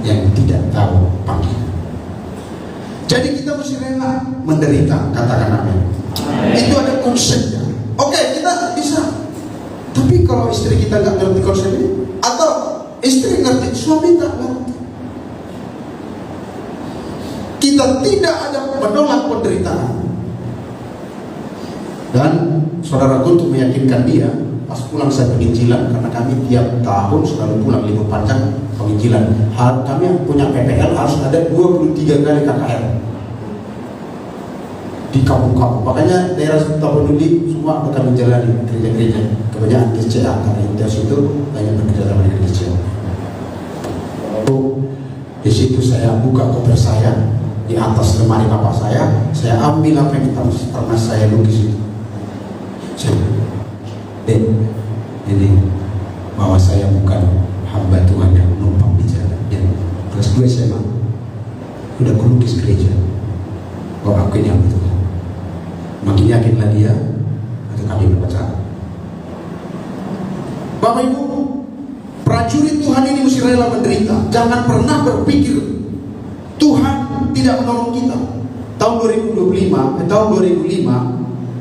yang tidak tahu panggilan. Jadi kita mesti rela menderita, katakan amin. Itu ada konsepnya. Oke, kita bisa. Tapi kalau istri kita nggak ngerti konsep ini, atau istri ngerti, suami nggak ngerti, kita tidak ada menolak penderitaan. Dan saudaraku, untuk meyakinkan dia, pas pulang saya penginjilan, karena kami tiap tahun selalu pulang libur panjang penginjilan. Kami punya PPL harus ada 23 kali KKR di kampung-kampung. Makanya daerah Tapanuli semua akan menjalani gereja-gereja. Kebanyakan GCA, karena Indes itu banyak bekerja sama dengan GCA. Di situ saya buka koper saya, di atas lemari bapak saya ambil apa yang pernah saya lukis itu. Dek, ini bahwa saya bukan hamba Tuhan yang numpang di jalan. Dan kelas 2 SMA udah kulukis gereja bahwa aku ini hamba Tuhan. Makin yakinlah dia, atau kami berpacaran. Bapak Ibu, prajurit Tuhan ini mesti rela menderita. Jangan pernah berpikir Tuhan tidak menolong kita. Tahun 2005,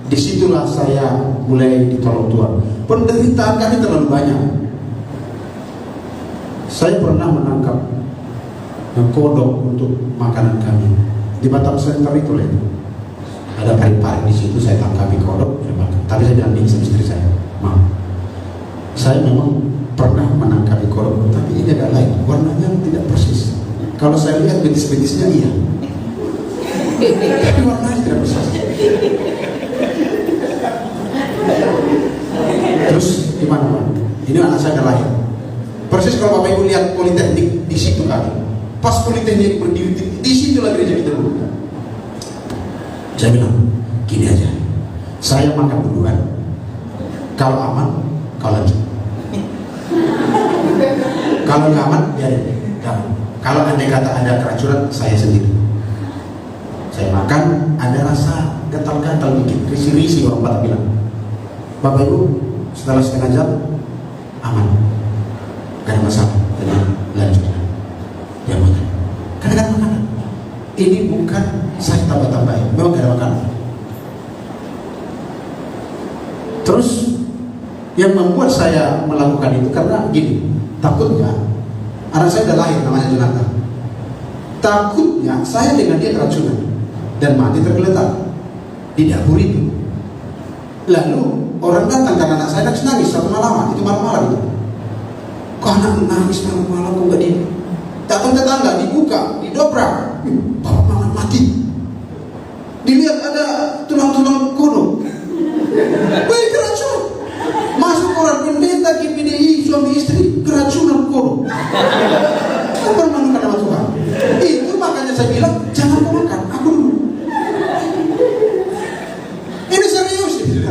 disitulah saya mulai ditolong Tuhan. Penderitaan kami terlalu banyak. Saya pernah menangkap kodok untuk makanan kami di Batam Center itu. Ada pari-pari di situ, saya tangkapi kodok, saya makan. Tapi saya bilang sama istri saya, "Mam, saya memang pernah menangkapi kodok, tapi ini agak lain, warnanya tidak persis. Kalau saya lihat betis-betisnya iya, tapi warnanya tidak persis." Terus gimana Pak? Ini anak saya lahir. Persis kalau Bapak Ibu lihat Politeknik, di situ kami. Pas Politeknik berdiri, di situlah gereja kita dulu. Saya bilang, gini aja, saya makan duluan. Kalau aman, kau lanjut. Kalau nggak aman, biarin. Kalau andai kata ada keracunan, saya sendiri. Saya makan, ada rasa gatal-gatal dikit, risi-risi orang Batak bilang. Bapak Ibu, setelah setengah jam, aman, gak ada masalah, jadi lanjut. Ya makan, kadang-kadang makanan. Ini bukan saya tambah-tambahin, memang gak ada makanan. Terus yang membuat saya melakukan itu karena gini, takutnya anak saya udah lahir namanya Jonathan. Takutnya saya dengan dia keracunan dan mati tergeletak di dapur itu. Lalu orang datang karena anak saya nangis satu malam, itu malam-malam itu. Kok anak nangis malam-malam kok gak di datang tetangga, dibuka, didobrak, bapak mama mati. Dilihat ada tulang-tulang kodok. Wih, keracunan. Masuk orang pendeta KPDI suami istri keracunan kodok. Kan bermanukan nama Tuhan. Itu makanya saya bilang jangan kau makan, aku dulu. Ini serius ini.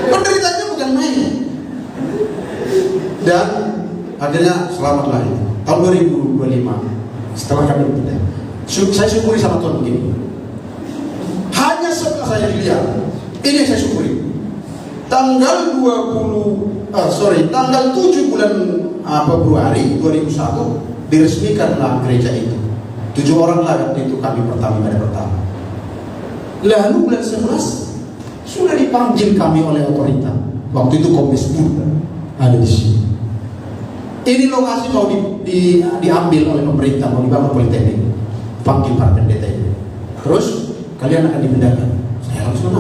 Penderitaannya bukan main. Dan akhirnya selamatlah itu. Tahun 2025 setelah kami pindah, saya syukuri sama Tuhan begini. Hanya setelah saya dilihat, ini yang saya syukuri. Tanggal 7 bulan Februari 2001 diresmikanlah gereja itu. 7 orang lah waktu itu kami pertama. Lalu bulan 11 sudah dipanggil kami oleh otorita. Waktu itu Kombes Pur ada di sini. Ini lokasi mau diambil oleh pemerintah, mau dibangun Politeknik. Panggil para pendeta ini. Terus kalian akan dipindahkan. Saya langsung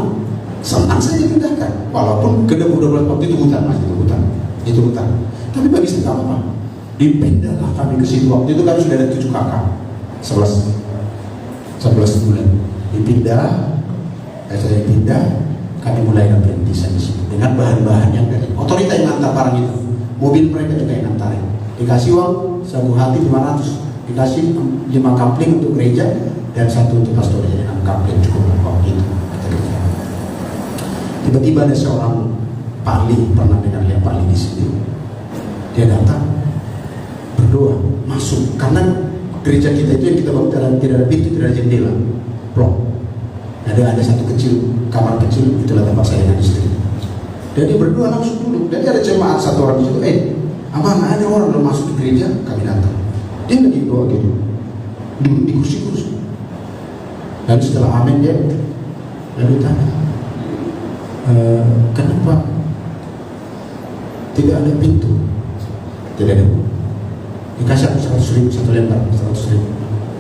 senang saya dipindahkan. Walaupun ke 2012 waktu itu hutan, masih itu hutan. Tapi bagi saya nggak apa-apa. Dipindahlah kami ke situ. Waktu itu kami sudah ada 7 kakak, 11 bulan. Saya pindah, kami mulai perintisan di sini dengan bahan-bahan yang dari otorita yang antar barang itu. Mobil mereka juga yang antarin. Dikasih uang 1 hati 500, dikasih 5 kapling untuk gereja dan 1 untuk pastor. Jadi 6 kapling cukup waktu itu. Tiba-tiba ada seorang Pali, pernah dengar lihat Pali di sini. Dia datang berdoa masuk karena gereja kita itu yang kita bangun tidak ada pintu, tidak ada jendela, plong. Ada 1 kecil kamar kecil, itulah tempat saya dengan istri. Jadi berdua langsung dulu. Jadi ada jemaat satu orang di situ, abang ada orang udah masuk di gereja, kami datang. Dia lagi doa gitu, duduk di kursi-kursi. Dan setelah amin dia lalu tanya, kenapa tidak ada pintu? Tidak ada. Dikasih 100.000 satu lembar, 100.000.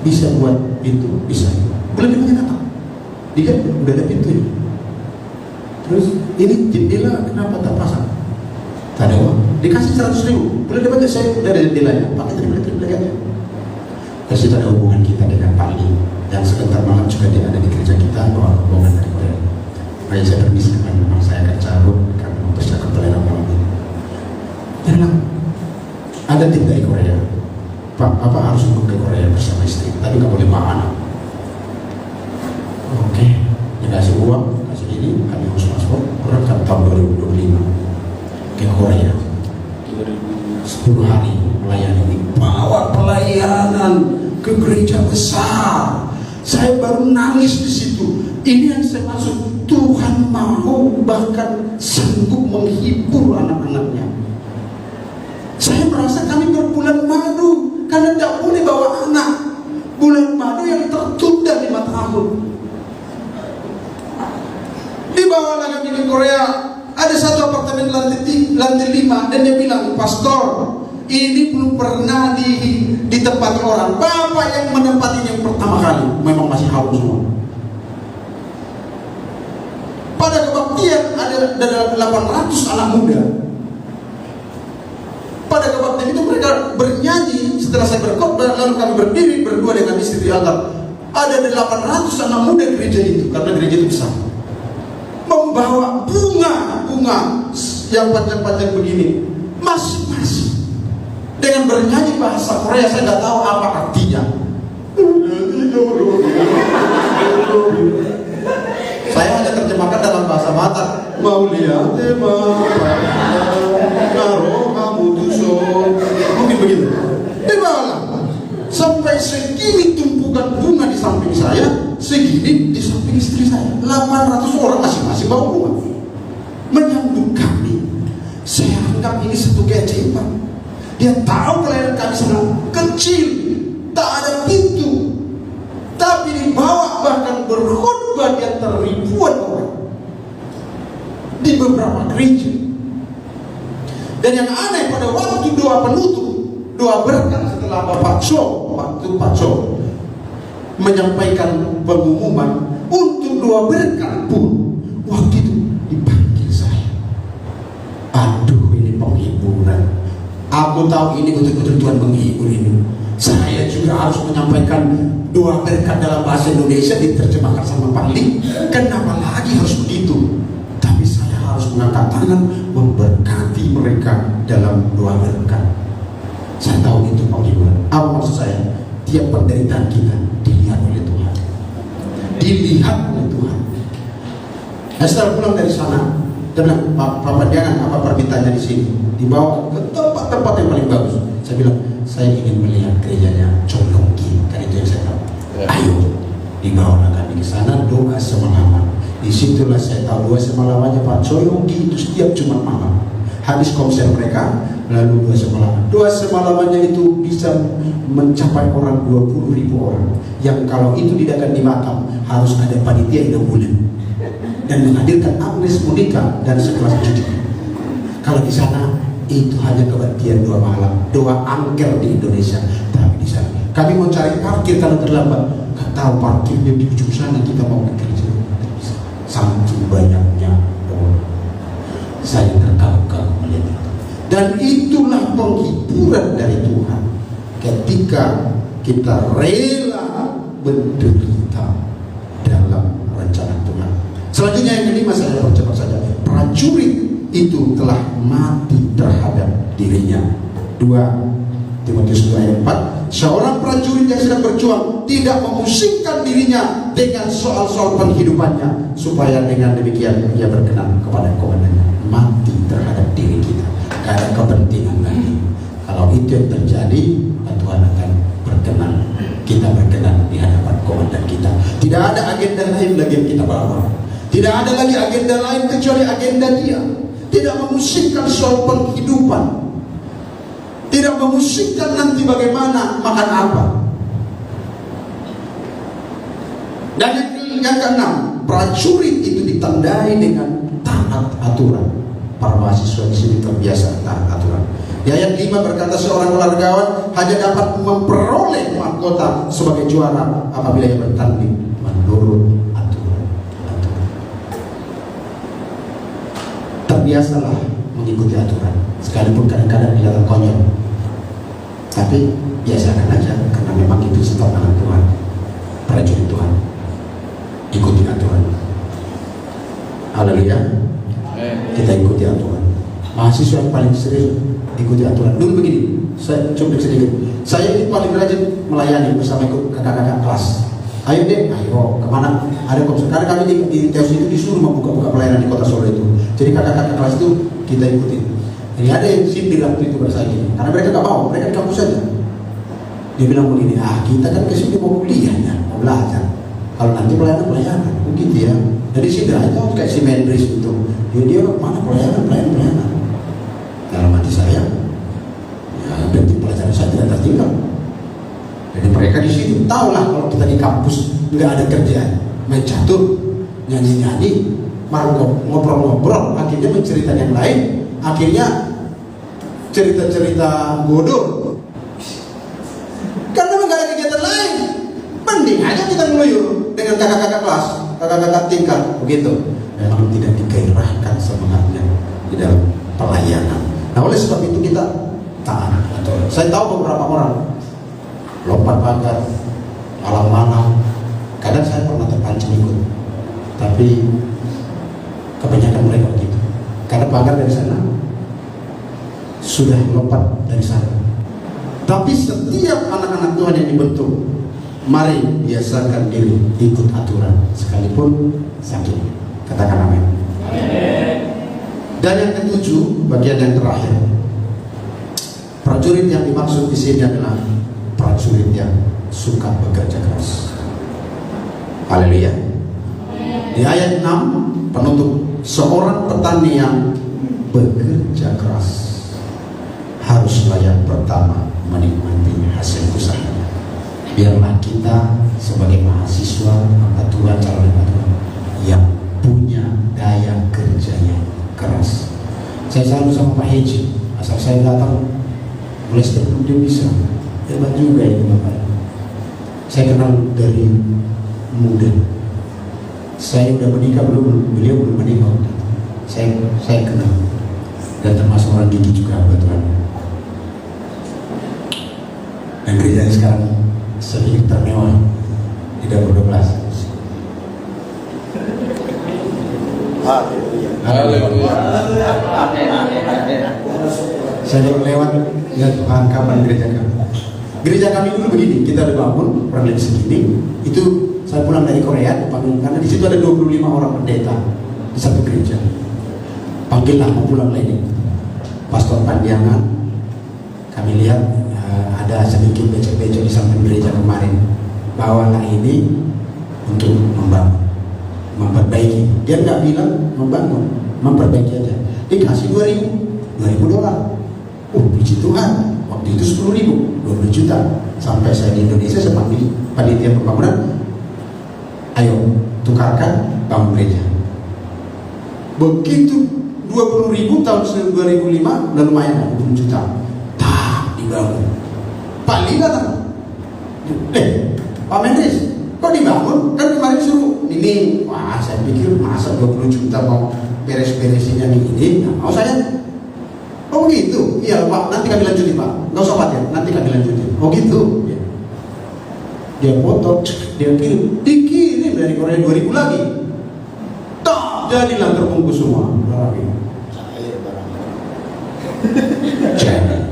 Bisa buat pintu, bisa. Boleh dimana datang? Dia udah ada pintu ini. Terus ini jendela kenapa tak pasang? Tak ada uang. Dikasih 100.000. Boleh dibaca saya dari jendelanya. Pakai triple aja. Kasih ada hubungan kita dengan Pak Li. Yang sebentar malam juga dia ada di gereja kita. Doa hubungan dari Korea. Maka saya permisi karena memang saya akan cabut karena untuk cakap pelayanan malam ini. Dia bilang, ada tim dari Korea. Pak, Bapak harus ke Korea bersama istri. Tapi nggak boleh bawa anak. Oke. Dikasih uang. Ini kami harus paspor berangkat tahun 2025 ke Korea 10 hari melayani, bawa pelayanan ke gereja besar. Saya baru nangis di situ. Ini yang saya maksud, Tuhan mau bahkan sanggup menghibur anak-anaknya. Saya merasa kami berbulan madu karena tidak boleh bawa anak. Bulan madu yang tertunda 5 tahun. Dibawa lagi ke Korea, ada satu apartemen lantai 5 dan dia bilang, pastor, ini belum pernah ditempati orang. Bapak yang menempatinya yang pertama kali, memang masih haus semua. Pada kebaktian ada 800 anak muda. Pada kebaktian itu mereka bernyanyi. Setelah saya berkhotbah, lalu kami berdiri berdua dengan istri Allah. Ada 800 anak muda gereja itu, karena gereja itu besar. Membawa bunga yang panjang-panjang begini, masing-masing dengan bernyanyi bahasa Korea. Saya nggak tahu apa artinya. Saya hanya terjemahkan dalam bahasa Batak. Mau lihat mungkin begitu. Dibawalah sampai segini tumpukan bunga di samping saya, segini di samping istri saya. 800 orang masing-masing bawa bunga menyambut kami. Saya anggap ini satu keajaiban. Dia tahu pelayanan kami sangat kecil, tak ada pintu, tapi dibawa bahkan berkhotbah di antara ribuan orang di beberapa gereja. Dan yang aneh, pada waktu doa penutup, doa berkat setelah Pak Cho menyampaikan pengumuman untuk doa berkat pun, waktu itu dipanggil saya. Aduh, ini penghiburan. Aku tahu ini betul-betul Tuhan menghibur ini. Saya juga harus menyampaikan doa berkat dalam bahasa Indonesia diterjemahkan sama Pak Li. Kenapa lagi harus begitu? Tapi saya harus mengangkat tangan memberkati mereka dalam doa berkat. Saya tahu itu penghiburan. Apa maksud saya? Tiap penderitaan kita dilihat oleh Tuhan. Dilihat oleh Tuhan. Setelah pulang dari sana, dia bilang, Bapak jangan apa permintaannya di sini, dibawa ke tempat-tempat yang paling bagus. Saya bilang, saya ingin melihat gerejanya Chongyonggi, kan itu yang saya tahu. Ayo, dibawa kami ke sana, doa semalaman. Disitulah saya tahu doa semalamannya Pak Chongyonggi itu setiap Jumat malam. Habis konser mereka, lalu doa semalaman. Doa semalamannya itu bisa mencapai orang 20.000 orang. Yang kalau itu diadakan di Batam, harus ada panitia 6 bulan dan menghadirkan Agnes Monica dan sekelas Judi. Kalau di sana itu hanya kebaktian 2 malam, doa angker di Indonesia. Tapi di sana kami mau cari parkir kalau terlambat, nggak tahu parkirnya di ujung sana, kita mau ke gereja. Saking banyaknya orang, saya terkagum melihat itu. Dan itulah penghiburan dari Tuhan ketika kita rela menderita dalam rencana Tuhan. Selanjutnya yang kelima, saya percepat saja. Prajurit itu telah mati terhadap dirinya. 2 Timotius 2 ayat 4. Seorang prajurit yang sedang berjuang tidak memusingkan dirinya dengan soal-soal penghidupannya, supaya dengan demikian ia berkenan kepada komandannya. Mati terhadap diri kita, gak ada kepentingan lagi. Kalau itu yang terjadi, Tuhan akan berkenan, kita berkenan di hadapan komandan kita. Tidak ada agenda lain lagi yang kita bawa. Tidak ada lagi agenda lain kecuali agenda Dia. tidak memusikkan soal penghidupan, tidak memusikkan nanti bagaimana makan apa. Dan yang keenam, prajurit itu ditandai dengan taat aturan. Para mahasiswa di sini terbiasa taat aturan. Di ayat 5 berkata, seorang olahragawan hanya dapat memperoleh mahkota sebagai juara apabila ia bertanding menurut aturan. Terbiasalah mengikuti aturan, sekalipun kadang-kadang kelihatan konyol. Tapi biasakan aja, karena memang itu setengah Tuhan. Prajurit Tuhan, ikuti aturan. Haleluya. Kita ikuti aturan. Mahasiswa yang paling serius ikuti aturan. Dulu begini, saya coba sedikit. Saya ini paling rajin melayani bersama ikut kakak-kakak kelas. Ayo deh, ayo kemana? Ada komsel. Karena kami di Teos itu disuruh membuka-buka pelayanan di kota Solo itu. Jadi kakak-kakak kelas itu kita ikutin. Jadi ada yang sindir waktu itu bahasa gini, karena mereka nggak mau, mereka di kampus saja. Dia bilang begini, kita kan kesini mau kuliah ya, mau belajar. Kalau nanti pelayanan, begitu ya. Jadi sindir aja kayak si Mendris itu. Dia mana pelayanan. Dalam hati saya, ya berarti pelajaran saya tidak tertinggal. Jadi mereka di situ tahulah kalau kita di kampus nggak ada kerjaan, main catur, nyanyi-nyanyi, malu ngobrol-ngobrol, akhirnya menceritakan yang lain, akhirnya cerita-cerita bodoh. Karena nggak ada kegiatan lain, mending aja kita ngeluyur dengan kakak-kakak kelas, kakak-kakak tingkat, begitu. Memang tidak digairahkan semangatnya di dalam pelayanan. Nah, oleh sebab itu kita taat. Saya tahu beberapa orang lompat pagar, malam-malam. Kadang saya pernah terpancing ikut, tapi kebanyakan mereka begitu. Karena pagar dari sana sudah lompat dari sana. Tapi setiap anak-anak Tuhan yang dibentuk, mari biasakan diri ikut aturan, sekalipun sakit. Katakan amin. Dan yang ketujuh, bagian yang terakhir, prajurit yang dimaksud di sini adalah prajurit yang suka bekerja keras. Haleluya. Di ayat 6 penutup, seorang petani yang bekerja keras haruslah yang pertama menikmati hasil usahanya. Biarlah kita sebagai mahasiswa Tuhan, calon Tuhan yang punya daya kerja yang keras. Saya selalu sama Pak Heji, asal saya datang mulai sebelum dia bisa. Hebat juga ini Bapak. Saya kenal dari muda. Saya udah menikah belum, beliau belum menikah. Saya kenal dan termasuk orang gigi juga Tuhan. Dan gereja sekarang sedikit termewah, tidak berdoblas. Haleluya. Saya lewat, ya Tuhan, kapan gereja kami? Gereja kami dulu begini, kita udah bangun kurang lebih segini. Itu saya pulang dari Korea, karena di situ ada 25 orang pendeta di satu gereja. Panggillah mau pulang lagi. Pastor Pandiangan, kami lihat ada sedikit becek-becek di samping gereja kemarin. Bawalah ini untuk membangun, memperbaiki. Dia nggak bilang membangun, memperbaiki aja. Dikasih $2.000. Puji Tuhan. Waktu itu 10.000, 20 juta. Sampai saya di Indonesia, saya panggil panitia pembangunan, ayo tukarkan bangun gereja. Begitu 20.000 tahun 2005, dan lumayan 20 juta. Dibangun. Pak Lila kan? Pak Mendes, kok dibangun? Kan kemarin suruh ini. Wah, saya pikir masa 20 juta mau beres-beresinnya ini. Nah, mau saya. Oh gitu? Iya Pak, nanti kami lanjutin Pak. Nggak usah khawatir, nanti kami lanjutin. Oh gitu? Ya. Dia foto, dia dikirim dari Korea 2.000 lagi. Tak, jadilah terbungkus semua. Jadi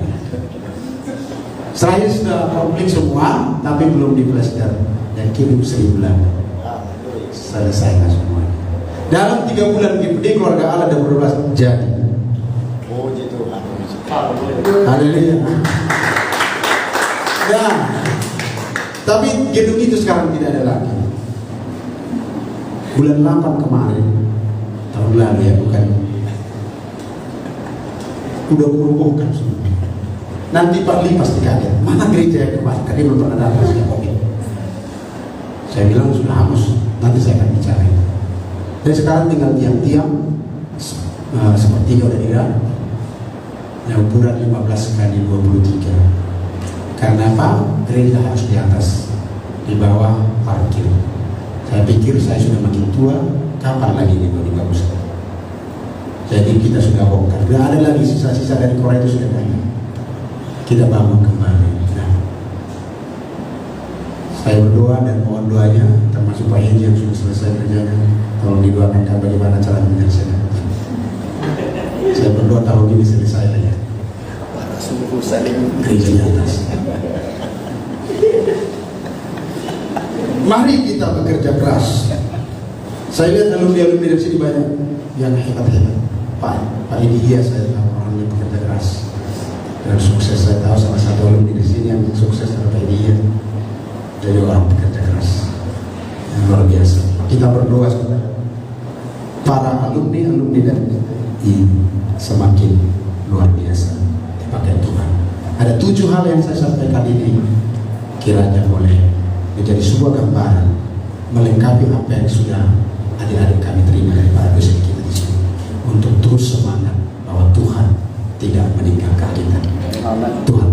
saya sudah komplit semua, tapi belum di plaster dan kirim 1.000 lagi. Selesai semua. Dalam 3 bulan di keluarga Allah dan berbelas jadi. Puji Tuhan. Haleluya. Ya. Tapi gedung itu sekarang tidak ada lagi. Bulan 8 kemarin, tahun lalu ya, bukan udah kurubuhkan semua. Nanti Pak Li pasti kaget, mana gereja yang kemarin? Karena belum pernah datang sejak COVID. Saya bilang sudah hangus, nanti saya akan bicara itu. Dan sekarang tinggal tiang-tiang sepertiga udah tidak. Yang ukuran 15 kali 23. Karena apa? Gereja harus di atas, di bawah parkir. Saya pikir saya sudah makin tua, kapan lagi ini mau dibaguskan? Jadi kita sudah bongkar. Tidak ada lagi sisa-sisa dari Korea itu sudah banyak. Kita bangun kembali. Nah, saya berdoa dan mohon doanya, termasuk Pak Yeji yang sudah selesai kerjanya. Tolong didoakan bagaimana cara menyelesaikan. Saya berdoa tahun ini selesai ya. Para suku saling Gereja di atas. Mari kita bekerja keras. Saya lihat alumni-alumni dari sini banyak yang hebat-hebat. Pak ini dia saya tahu orang yang bekerja keras dan sukses. Saya tahu salah satu alumni di sini yang sukses adalah Pak dia. Jadi orang bekerja keras yang luar biasa. Kita berdoa saudara. Para alumni dan semakin luar biasa dipakai Tuhan. Ada 7 hal yang saya sampaikan ini kiranya boleh menjadi sebuah gambaran melengkapi apa yang sudah adik-adik kami terima dari para dosen kita di sini untuk terus semangat bahwa Tuhan tidak meninggalkan kita. Amin. Tuhan